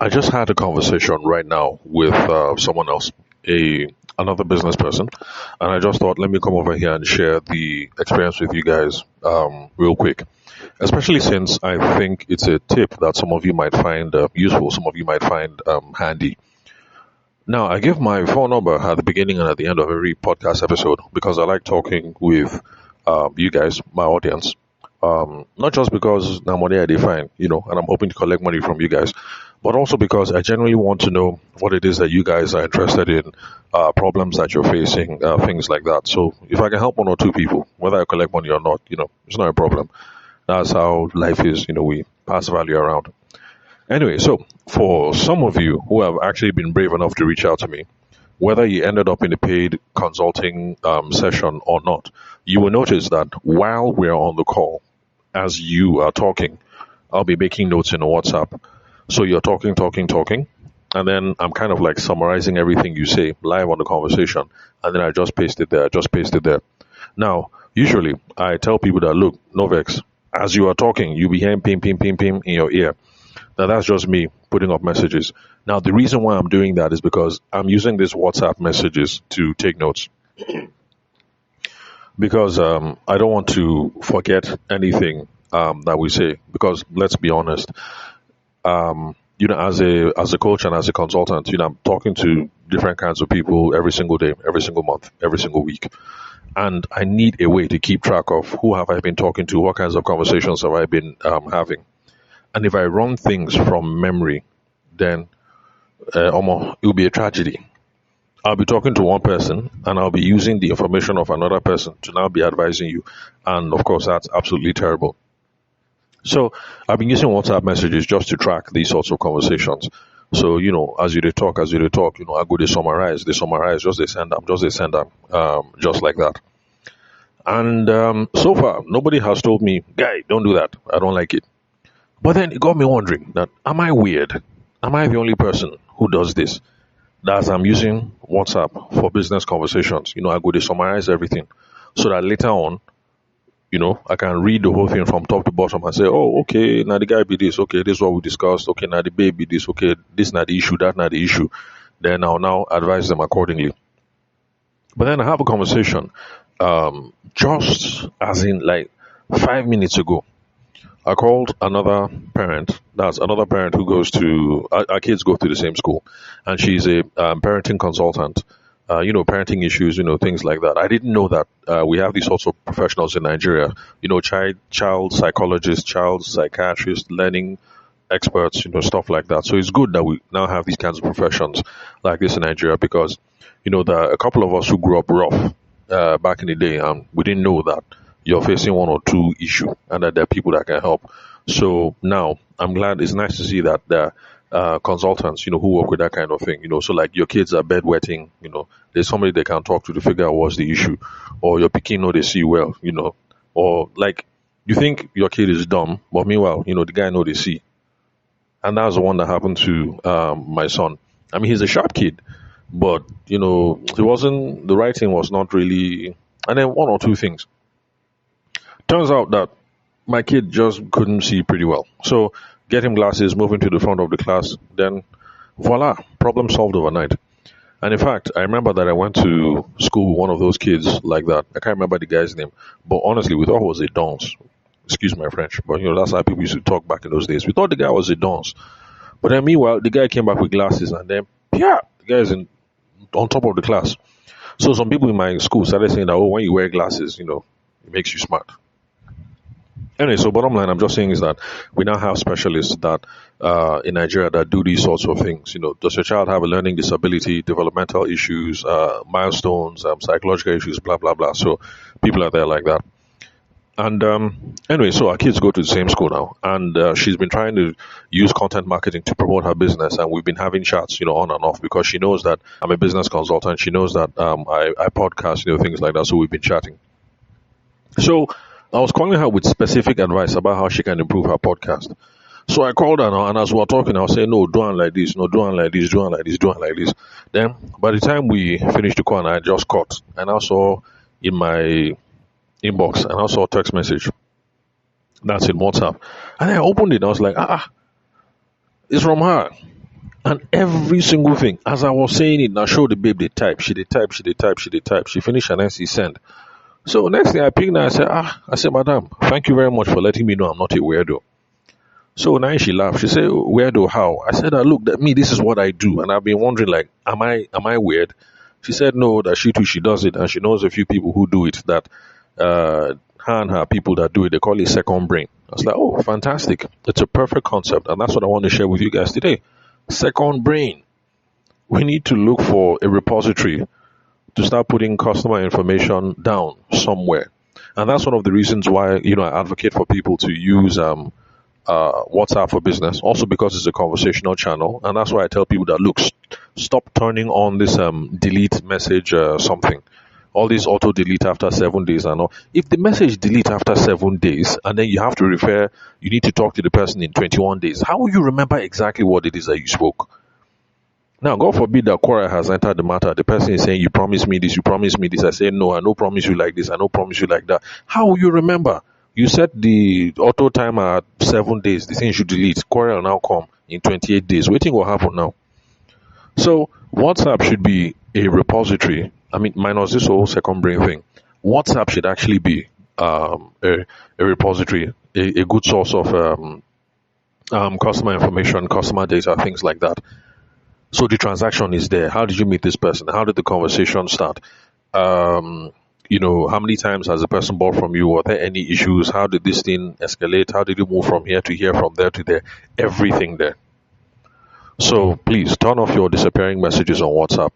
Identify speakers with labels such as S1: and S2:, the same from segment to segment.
S1: I just had a conversation right now with someone else, a another business person, and I just thought, let me come over here and share the experience with you guys real quick. Especially since I think it's a tip that some of you might find useful, some of you might find handy. Now, I give my phone number at the beginning and at the end of every podcast episode because I like talking with you guys, my audience. Not just because now money I define, and I'm hoping to collect money from you guys, but also because I genuinely want to know what it is that you guys are interested in, problems that you're facing, things like that. So if I can help one or two people, whether I collect money or not, it's not a problem. That's how life is. We pass value around. Anyway, so for some of you who have actually been brave enough to reach out to me, whether you ended up in a paid consulting session or not, you will notice that while we're on the call, as you are talking, I'll be making notes in WhatsApp. So you're talking, talking, talking, and then I'm kind of like summarizing everything you say live on the conversation, and then I just paste it there, just paste it there. Now, usually I tell people that look, no vex, as you are talking, you'll be hearing ping, ping, ping, ping in your ear. Now that's just me putting up messages. Now the reason why I'm doing that is because I'm using these WhatsApp messages to take notes because I don't want to forget anything that we say. Because let's be honest, as a coach and as a consultant, I'm talking to different kinds of people every single day, every single month, every single week, and I need a way to keep track of who have I been talking to, what kinds of conversations have I been having. And if I run things from memory, then it will be a tragedy. I'll be talking to one person and I'll be using the information of another person to now be advising you. And of course, that's absolutely terrible. So I've been using WhatsApp messages just to track these sorts of conversations. So, as you dey talk, I go they summarize, just they send them, just like that. And so far, nobody has told me, guy, don't do that. I don't like it. But then it got me wondering that am I weird? Am I the only person who does this? That I'm using WhatsApp for business conversations. I go to summarize everything so that later on, I can read the whole thing from top to bottom and say, oh, okay, now the guy be this, okay, this is what we discussed, okay, now the babe be this, okay, this not the issue, that not the issue. Then I'll now advise them accordingly. But then I have a conversation, just as in like 5 minutes ago. I called another parent. That's another parent who goes to our kids go to the same school, and she's a parenting consultant. Parenting issues, things like that. I didn't know that we have these sorts of professionals in Nigeria. Child psychologists, child psychiatrists, learning experts, stuff like that. So it's good that we now have these kinds of professions like this in Nigeria because, there are a couple of us who grew up rough back in the day, and we didn't know that you're facing one or two issue and that there are people that can help. So now I'm glad it's nice to see that there are consultants, who work with that kind of thing. So like your kids are bedwetting, there's somebody they can talk to figure out what's the issue, or your picking know they see well, or like you think your kid is dumb, but meanwhile, the guy know they see. And that's the one that happened to my son. I mean, he's a sharp kid, but he wasn't. The writing was not really. And then one or two things. Turns out that my kid just couldn't see pretty well. So get him glasses, move him to the front of the class, then voila, problem solved overnight. And in fact, I remember that I went to school with one of those kids like that. I can't remember the guy's name, but honestly, we thought he was a dunce. Excuse my French, but that's how people used to talk back in those days. We thought the guy was a dunce. But then meanwhile, the guy came back with glasses and then, yeah, the guy is on top of the class. So some people in my school started saying that, oh, when you wear glasses, it makes you smart. Anyway, so bottom line, I'm just saying is that we now have specialists that in Nigeria that do these sorts of things. Does your child have a learning disability, developmental issues, milestones, psychological issues, blah blah blah. So people are there like that. And anyway, so our kids go to the same school now, and she's been trying to use content marketing to promote her business, and we've been having chats, on and off because she knows that I'm a business consultant. She knows that I podcast, things like that. So we've been chatting. So I was calling her with specific advice about how she can improve her podcast. So I called her now, and as we were talking, I was saying, no, do it like this, no, do it like this, do it like this, do it like this. Then, by the time we finished the call, and I just cut, and I saw in my inbox, and I saw a text message that's in WhatsApp. And I opened it, and I was like, it's from her. And every single thing, as I was saying it, I showed the babe the type. She did type, she did type, she did type. She finished and then she sent. So next thing I picked her, I said, Madam, thank you very much for letting me know I'm not a weirdo. So now she laughed. She said, weirdo, how? I said, look, that me, this is what I do. And I've been wondering, like, am I weird? She said, no, that she too, she does it. And she knows a few people who do it, that her and her people that do it, they call it second brain. I was like, oh, fantastic. It's a perfect concept. And that's what I want to share with you guys today. Second brain. We need to look for a repository to start putting customer information down somewhere. And that's one of the reasons why, I advocate for people to use WhatsApp for business, also because it's a conversational channel. And that's why I tell people that, look, stop turning on this delete message something. All these auto delete after 7 days and all. If the message delete after 7 days and then you have to you need to talk to the person in 21 days, how will you remember exactly what it is that you spoke? Now, God forbid that quarrel has entered the matter. The person is saying, you promised me this, you promised me this. I say, no, I don't promise you like this, I don't promise you like that. How will you remember? You set the auto timer at 7 days. The thing should delete. Quarrel now come in 28 days. Waiting will happen now. So WhatsApp should be a repository. I mean, minus this whole second brain thing. WhatsApp should actually be a repository, a good source of customer information, customer data, things like that. So the transaction is there. How did you meet this person? How did the conversation start? How many times has the person bought from you? Were there any issues? How did this thing escalate? How did you move from here to here, from there to there? Everything there. So please turn off your disappearing messages on WhatsApp.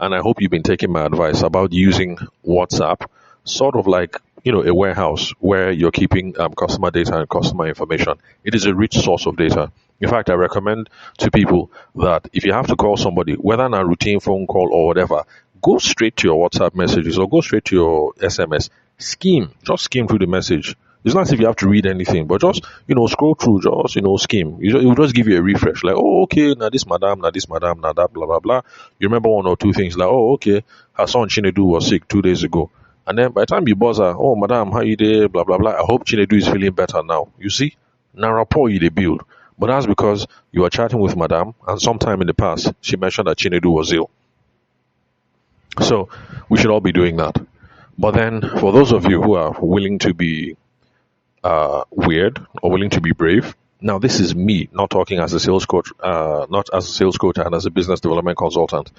S1: And I hope you've been taking my advice about using WhatsApp sort of like, a warehouse where you're keeping customer data and customer information. It is a rich source of data. In fact, I recommend to people that if you have to call somebody, whether on a routine phone call or whatever, go straight to your WhatsApp messages or go straight to your SMS. Just skim through the message. It's not as if you have to read anything, but just, scroll through, just, skim. It will just give you a refresh. Like, oh, okay, now this madam, now that, blah, blah, blah. You remember one or two things like, oh, okay, her son Chinedu was sick 2 days ago. And then by the time you buzz her, oh, madam, how you there, blah, blah, blah. I hope Chinedu is feeling better now. You see? Now rapport you they build. But that's because you were chatting with madam, and sometime in the past, she mentioned that Chinedu was ill. So we should all be doing that. But then, for those of you who are willing to be weird or willing to be brave, now this is me not talking as a sales coach, not as a sales coach and as a business development consultant.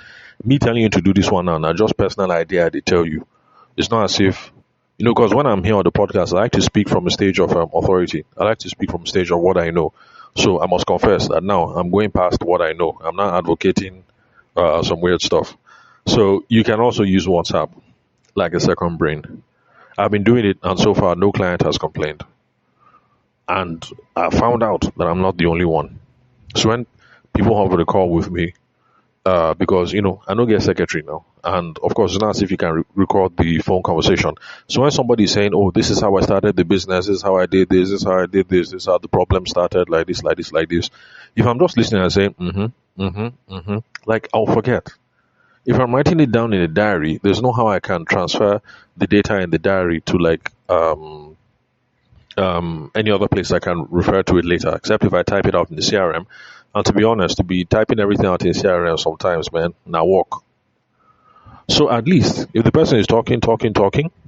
S1: Me telling you to do this one now, just personal idea I did tell you. It's not as if, because when I'm here on the podcast, I like to speak from a stage of authority. I like to speak from a stage of what I know. So I must confess that now I'm going past what I know. I'm not advocating some weird stuff. So you can also use WhatsApp like a second brain. I've been doing it, and so far no client has complained. And I found out that I'm not the only one. So when people have a call with me, because I don't get a secretary now, and of course it's not as if you can record the phone conversation. So when somebody is saying, oh, this is how I started the business, this is how I did this, this is how I did this is how the problem started, like this, like this, like this. If I'm just listening and saying like, I'll forget. If I'm writing it down in a diary, there's no how I can transfer the data in the diary to like any other place I can refer to it later, except if I type it out in the CRM. And to be honest, to be typing everything out in CRM sometimes, man, now work. So at least if the person is talking,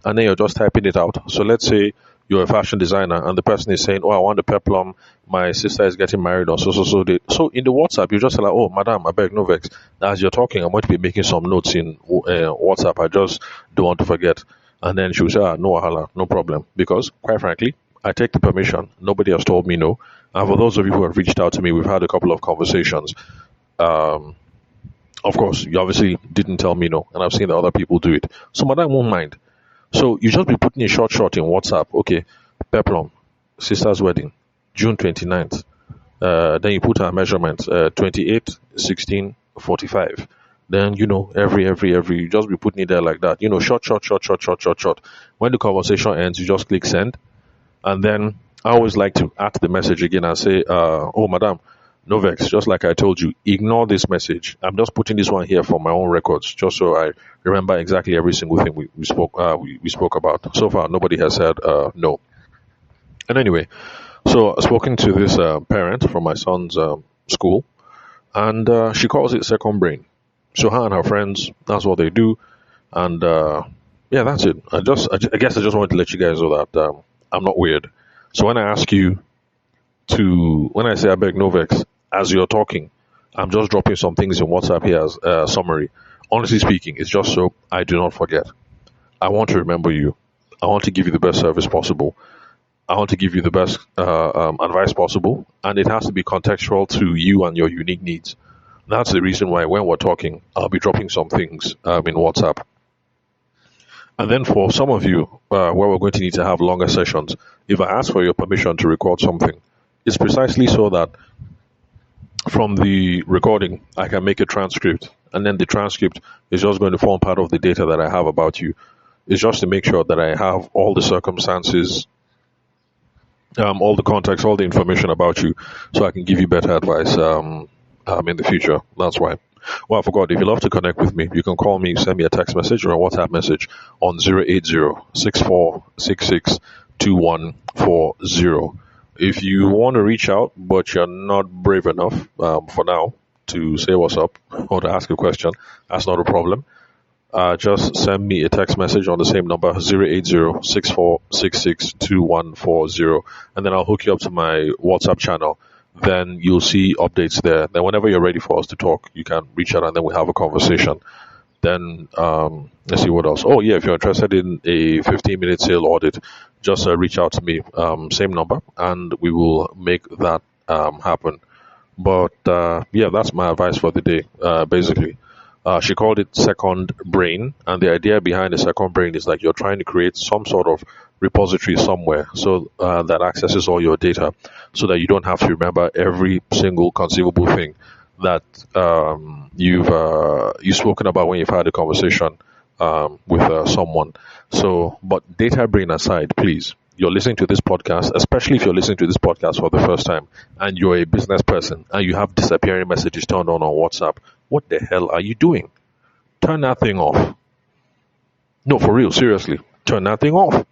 S1: and then you're just typing it out. So let's say you're a fashion designer and the person is saying, oh, I want a peplum. My sister is getting married on so day. So in the WhatsApp, you just say like, oh, madam, I beg, no vex. As you're talking, I'm going to be making some notes in WhatsApp. I just don't want to forget. And then she will say, no wahala, no problem. Because quite frankly, I take the permission. Nobody has told me no. And for those of you who have reached out to me, we've had a couple of conversations. Of course, you obviously didn't tell me no, and I've seen that other people do it. So madam won't mind. So you just be putting a short in WhatsApp. Okay, peplum, sister's wedding, June 29th. Then you put her measurements, 28, 16, 45. Then, every, you just be putting it there like that. Short. When the conversation ends, you just click send. And then I always like to add the message again and say, oh, madam, no vex, just like I told you, ignore this message. I'm just putting this one here for my own records, just so I remember exactly every single thing we spoke about. So far, nobody has said no. And anyway, so I've spoken to this parent from my son's school, and she calls it second brain. So her and her friends, that's what they do, and yeah, that's it. I guess I just wanted to let you guys know that I'm not weird. So when I ask you when I say I beg no vex, as you're talking, I'm just dropping some things in WhatsApp here as a summary. Honestly speaking, it's just so I do not forget. I want to remember you. I want to give you the best service possible. I want to give you the best advice possible, and it has to be contextual to you and your unique needs. That's the reason why when we're talking, I'll be dropping some things in WhatsApp. And then for some of you, where we're going to need to have longer sessions, if I ask for your permission to record something, it's precisely so that from the recording, I can make a transcript. And then the transcript is just going to form part of the data that I have about you. It's just to make sure that I have all the circumstances, all the context, all the information about you, so I can give you better advice in the future. That's why. Well, I forgot. If you love to connect with me, you can call me, send me a text message or a WhatsApp message on 080-6466-2140. If you want to reach out, but you're not brave enough for now to say what's up or to ask a question, that's not a problem. Just send me a text message on the same number, 080-6466-2140, and then I'll hook you up to my WhatsApp channel. Then you'll see updates there. Then whenever you're ready for us to talk, you can reach out and then we have a conversation. Then let's see what else. Oh yeah, if you're interested in a 15-minute sale audit, just reach out to me, same number, and we will make that happen. But yeah, that's my advice for the day, basically. She called it second brain, and the idea behind the second brain is like you're trying to create some sort of repository somewhere so that accesses all your data, so that you don't have to remember every single conceivable thing that you've spoken about when you've had a conversation with someone. So, but data brain aside, please. You're listening to this podcast, especially if you're listening to this podcast for the first time and you're a business person and you have disappearing messages turned on WhatsApp. What the hell are you doing? Turn that thing off. No, for real, seriously. Turn that thing off.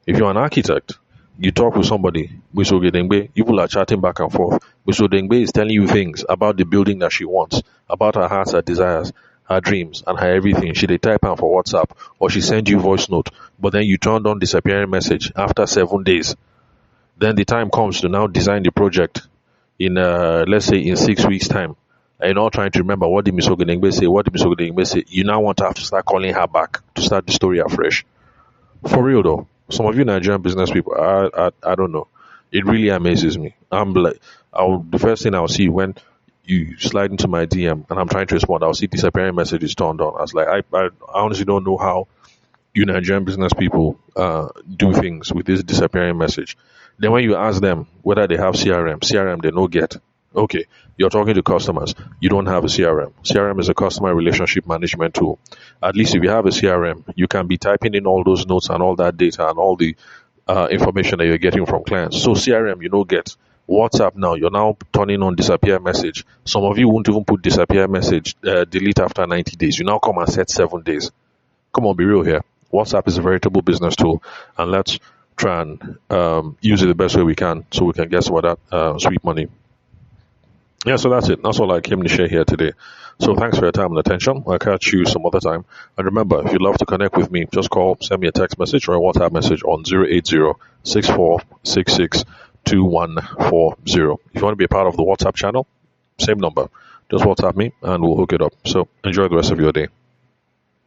S1: If you're an architect, you talk with somebody, people are chatting back and forth. Dengbe is telling you things about the building that she wants, about her hearts, her desires, her dreams, and her everything. She they type her for WhatsApp or she send you voice note, but then you turned on disappearing message after 7 days. Then the time comes to now design the project in let's say in 6 weeks time. And you're not trying to remember what did Misogenengbe say, what did Misogenengbe say. You now want to have to start calling her back to start the story afresh. For real though, some of you Nigerian business people, I don't know. It really amazes me. I'm like, the first thing I'll see when you slide into my DM and I'm trying to respond, I'll see disappearing messages turned on. I was like, I honestly don't know how you Nigerian business people do things with this disappearing message. Then when you ask them whether they have CRM they no get. Okay, you're talking to customers. You don't have a CRM. CRM is a customer relationship management tool. At least if you have a CRM, you can be typing in all those notes and all that data and all the information that you're getting from clients. So CRM, you don't get. WhatsApp now, you're now turning on disappear message. Some of you won't even put disappear message, delete after 90 days. You now come and set 7 days. Come on, be real here. WhatsApp is a veritable business tool, and let's try and use it the best way we can so we can get some of that sweet money. Yeah, so that's it. That's all I came to share here today. So thanks for your time and attention. I'll catch you some other time. And remember, if you'd love to connect with me, just call, send me a text message or a WhatsApp message on 080-6466-2140. If you want to be a part of the WhatsApp channel, same number. Just WhatsApp me and we'll hook it up. So enjoy the rest of your day.